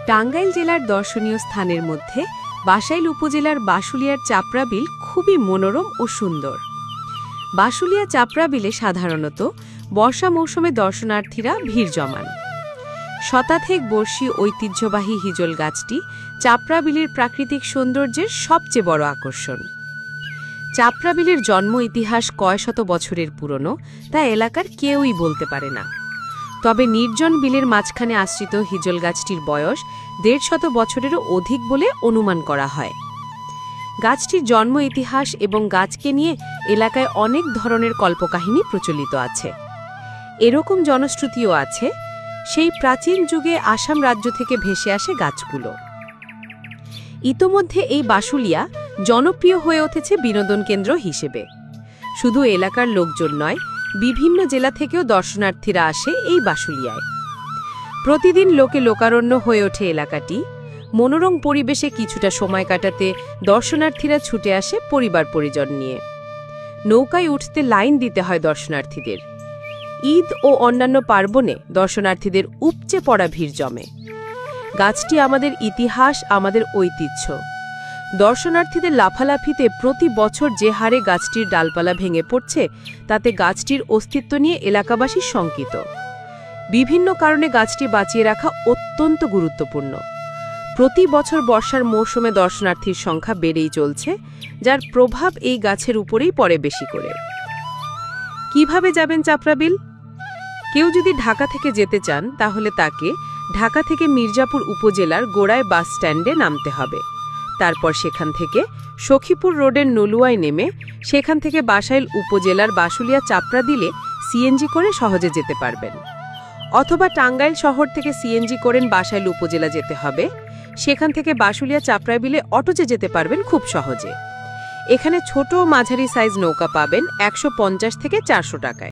টাঙ্গাইল জেলার দর্শনীয় স্থানের মধ্যে বাসাইল উপজেলার বাশুলিয়ার চাপড়া বিল খুবই মনোরম ও সুন্দর। বাশুলিয়া চাপড়া বিলে সাধারণত বর্ষা মৌসুমে দর্শনার্থীরা ভিড় জমান। শতাধিক বর্ষী ঐতিহ্যবাহী হিজল গাছটি চাপড়া বিলের প্রাকৃতিক সৌন্দর্যের সবচেয়ে বড় আকর্ষণ। চাপড়া বিলের জন্ম ইতিহাস কয় শত বছরের পুরনো তা এলাকার কেউই বলতে পারে না। তবে নির্জন বিলের মাঝখানে আশ্রিত হিজল গাছটির বয়স ১৫০ বছরেরও অধিক বলে অনুমান করা হয়। গাছটির জন্ম ইতিহাস এবং গাছকে নিয়ে এলাকায় অনেক ধরনের কল্পকাহিনী প্রচলিত আছে। এরকম জনশ্রুতিও আছে, সেই প্রাচীন যুগে আসাম রাজ্য থেকে ভেসে আসে গাছগুলো। ইতোমধ্যে এই বাশুলিয়া জনপ্রিয় হয়ে উঠেছে বিনোদন কেন্দ্র হিসেবে। শুধু এলাকার লোকজন নয়, বিভিন্ন জেলা থেকেও দর্শনার্থীরা আসে এই বাশুলিয়ায়। প্রতিদিন লোকে লোকারণ্য হয়ে ওঠে এলাকাটি। মনোরম পরিবেশে কিছুটা সময় কাটাতে দর্শনার্থীরা ছুটে আসে পরিবার পরিজন নিয়ে। নৌকায় উঠতে লাইন দিতে হয় দর্শনার্থীদের। ঈদ ও অন্যান্য পার্বণে দর্শনার্থীদের উপচে পড়া ভিড় জমে। গাছটি আমাদের ইতিহাস, আমাদের ঐতিহ্য। দর্শনার্থীদের লাফালাফিতে প্রতি বছর যে হারে গাছটির ডালপালা ভেঙে পড়ছে, তাতে গাছটির অস্তিত্ব নিয়ে এলাকাবাসী শঙ্কিত। বিভিন্ন কারণে গাছটি বাঁচিয়ে রাখা অত্যন্ত গুরুত্বপূর্ণ। প্রতি বছর বর্ষার মৌসুমে দর্শনার্থীর সংখ্যা বেড়েই চলছে, যার প্রভাব এই গাছের উপরেই পড়ে বেশি করে। কিভাবে যাবেন চাপড়া বিল? কেউ যদি ঢাকা থেকে যেতে চান, তাহলে তাকে ঢাকা থেকে মির্জাপুর উপজেলার গোড়ায় বাস স্ট্যান্ডে নামতে হবে। তারপর সেখান থেকে সখীপুর রোডের নলুয়ায় নেমে সেখান থেকে বাসাইল উপজেলার বাশুলিয়া চাপড়া দিলে সিএনজি করে সহজে যেতে পারবেন। অথবা টাঙ্গাইল শহর থেকে সিএনজি করেন বাসাইল উপজেলা যেতে হবে। সেখান থেকে বাশুলিয়া চাপড়া বিলে অটোতে যেতে পারবেন খুব সহজে। এখানে ছোট ও মাঝারি সাইজ নৌকা পাবেন ১৫০ থেকে ৪০০ টাকায়।